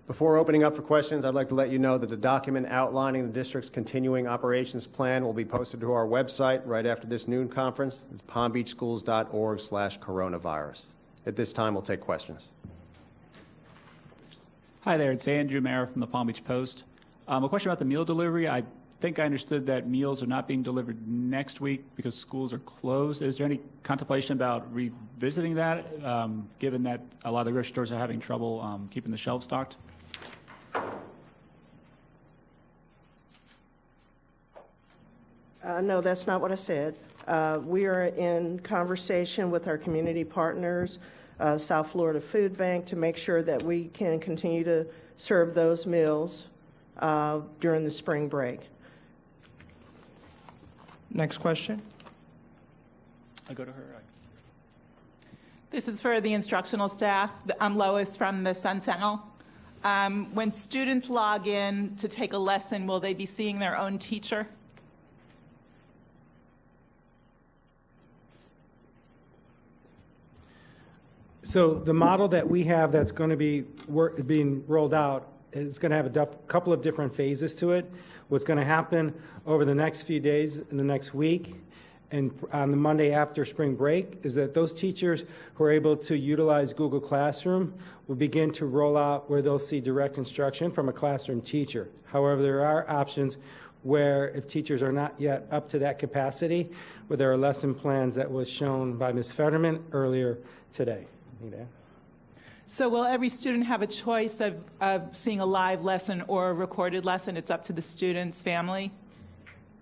Before opening up for questions, I'd like to let you know that the document outlining the district's continuing operations plan will be posted to our website right after this noon conference. It's palmbeachschools.org/coronavirus. At this time, we'll take questions. Hi there, it's Andrew Mayer from the Palm Beach Post. A question about the meal delivery. I think I understood that meals are not being delivered next week because schools are closed. Is there any contemplation about revisiting that, given that a lot of the grocery stores are having trouble keeping the shelves stocked? No, that's not what I said. We are in conversation with our community partners, South Florida Food Bank, to make sure that we can continue to serve those meals during the spring break. Next question. I'll go to her. This is for the instructional staff. I'm Lois from the Sun Sentinel. When students log in to take a lesson, will they be seeing their own teacher? So the model that we have that's going to be being rolled out is going to have a couple of different phases to it. What's going to happen over the next few days in the next week and on the Monday after spring break is that those teachers who are able to utilize Google Classroom will begin to roll out where they'll see direct instruction from a classroom teacher. However, there are options where if teachers are not yet up to that capacity, where there are lesson plans that was shown by Ms. Fetterman earlier today. So will every student have a choice of seeing a live lesson or a recorded lesson? It's up to the student's family?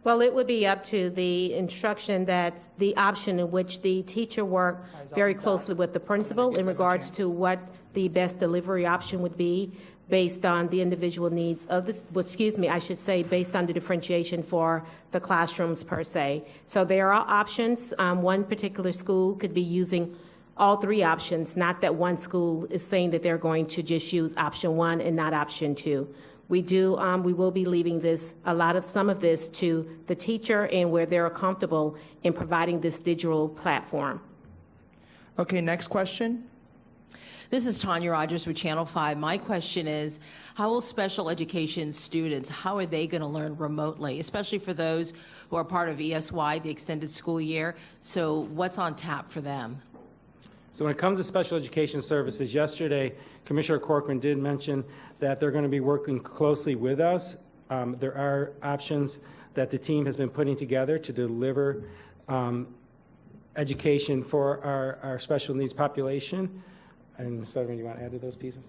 Well, it would be up to the instruction, that's the option in which the teacher work very closely with the principal in regards to what the best delivery option would be based on the individual needs of the, based on the differentiation for the classrooms per se. So there are options. One particular school could be using all three options, not that one school is saying that they're going to just use option one and not option two. We will be leaving some of this to the teacher and where they're comfortable in providing this digital platform. Okay, next question. This is Tanya Rogers with Channel 5. My question is, how will special education students, how are they going to learn remotely, especially for those who are part of ESY, the extended school year? So what's on tap for them? So when it comes to special education services, yesterday Commissioner Corcoran did mention that they're going to be working closely with us. There are options that the team has been putting together to deliver education for our special needs population. And Ms. Fetterman, you want to add to those pieces?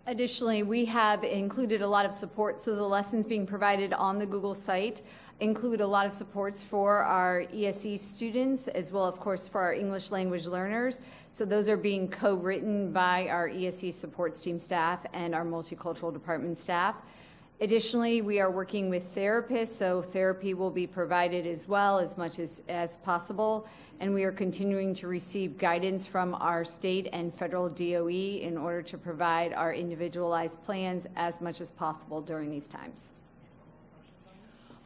Additionally, we have included a lot of support, so the lessons being provided on the Google site include a lot of supports for our ESE students, as well, of course, for our English language learners. So those are being co-written by our ESE supports team staff and our multicultural department staff. Additionally, we are working with therapists, so therapy will be provided as well as much as possible. And we are continuing to receive guidance from our state and federal DOE in order to provide our individualized plans as much as possible during these times.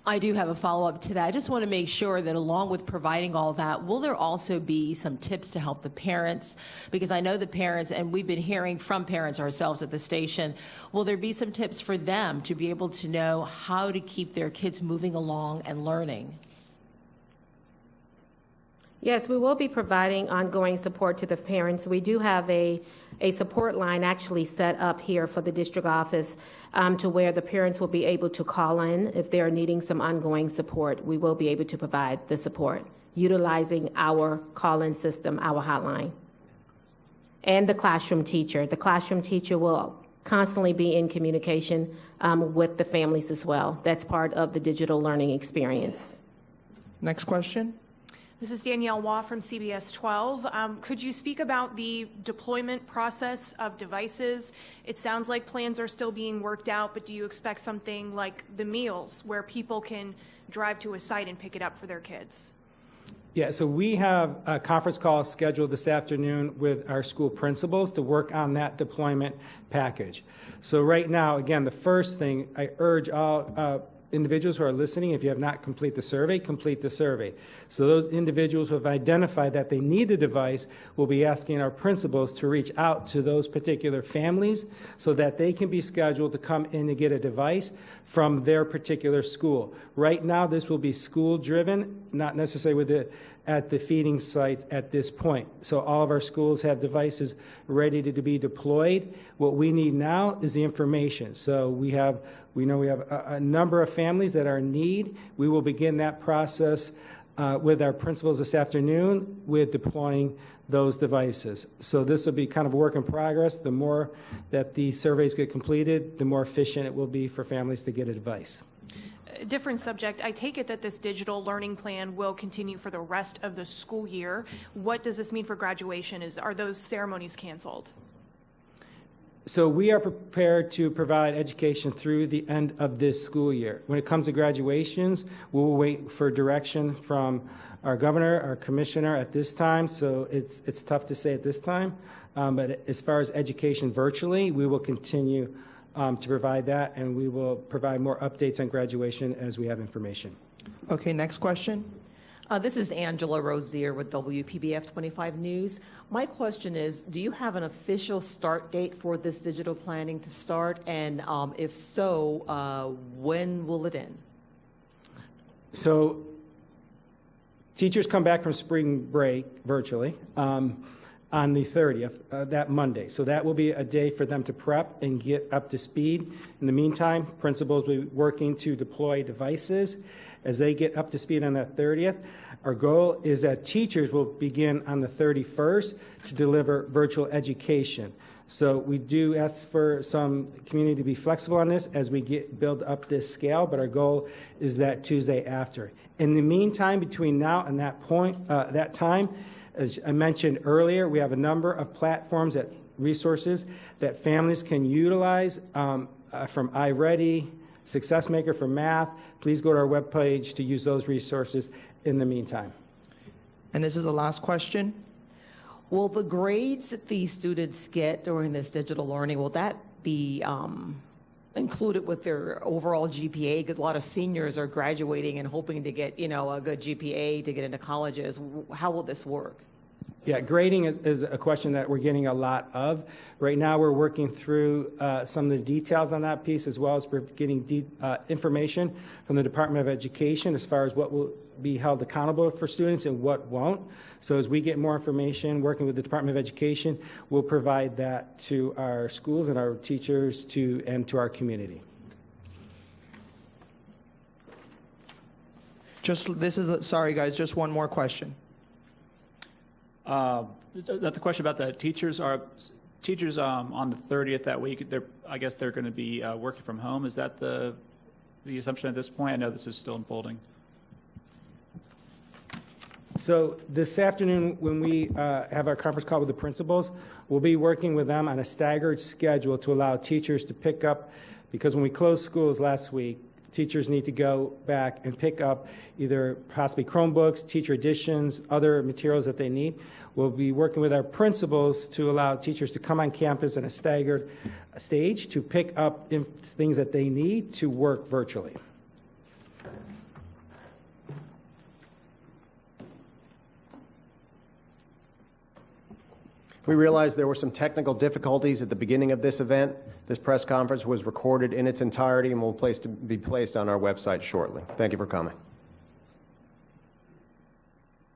I do have a follow-up to that. I just want to make sure that along with providing all that, will there also be some tips to help the parents? Because I know the parents, and we've been hearing from parents ourselves at the station, will there be some tips for them to be able to know how to keep their kids moving along and learning? Yes, we will be providing ongoing support to the parents. We do have a support line actually set up here for the district office to where the parents will be able to call in if they're needing some ongoing support. We will be able to provide the support utilizing our call-in system, our hotline. And the classroom teacher. The classroom teacher will constantly be in communication with the families as well. That's part of the digital learning experience. Next question. This is Danielle Waugh from CBS 12. Could you speak about the deployment process of devices? It sounds like plans are still being worked out, but do you expect something like the meals where people can drive to a site and pick it up for their kids? Yeah, so we have a conference call scheduled this afternoon with our school principals to work on that deployment package. So right now, again, the first thing I urge all individuals who are listening, if you have not completed the survey, complete the survey. So those individuals who have identified that they need a device will be asking our principals to reach out to those particular families so that they can be scheduled to come in to get a device from their particular school. Right now, this will be school-driven, not necessarily at the feeding sites at this point. So all of our schools have devices ready to be deployed. What we need now is the information. So we know we have a number of families that are in need. We will begin that process with our principals this afternoon with deploying those devices. So this will be kind of a work in progress. The more that the surveys get completed, the more efficient it will be for families to get a device. Different subject. I take it that this digital learning plan will continue for the rest of the school year. What does this mean for graduation? Are those ceremonies canceled? So we are prepared to provide education through the end of this school year. When it comes to graduations, we'll wait for direction from our governor, our commissioner at this time, so it's tough to say at this time. But as far as education virtually, we will continue to provide that, and we will provide more updates on graduation as we have information. Okay, next question. This is Angela Rozier with WPBF 25 News. My question is, do you have an official start date for this digital planning to start? And if so, when will it end? So teachers come back from spring break virtually on the 30th, that Monday. So that will be a day for them to prep and get up to speed. In the meantime, principals will be working to deploy devices as they get up to speed on that 30th. Our goal is that teachers will begin on the 31st to deliver virtual education. So we do ask for some community to be flexible on this as we build up this scale, but our goal is that Tuesday after. In the meantime, between now and that time, as I mentioned earlier, we have a number of platforms, resources that families can utilize from iReady, SuccessMaker for math. Please go to our webpage to use those resources in the meantime. And this is the last question. Will the grades that these students get during this digital learning, will that be included with their overall GPA? Because a lot of seniors are graduating and hoping to get, a good GPA to get into colleges. How will this work? Yeah, grading is a question that we're getting a lot of. Right now, we're working through some of the details on that piece, as well as we're getting information from the Department of Education as far as what will be held accountable for students and what won't. So as we get more information, working with the Department of Education, we'll provide that to our schools and our teachers and to our community. Sorry guys, just one more question. The question about the teachers on the 30th that week. I guess they're going to be working from home. Is that the assumption at this point? I know this is still unfolding. So this afternoon, when we have our conference call with the principals, we'll be working with them on a staggered schedule to allow teachers to pick up, because when we closed schools last week, teachers need to go back and pick up either possibly Chromebooks, teacher editions, other materials that they need. We'll be working with our principals to allow teachers to come on campus in a staggered stage to pick up things that they need to work virtually. We realize there were some technical difficulties at the beginning of this event. This press conference was recorded in its entirety and will be placed on our website shortly. Thank you for coming.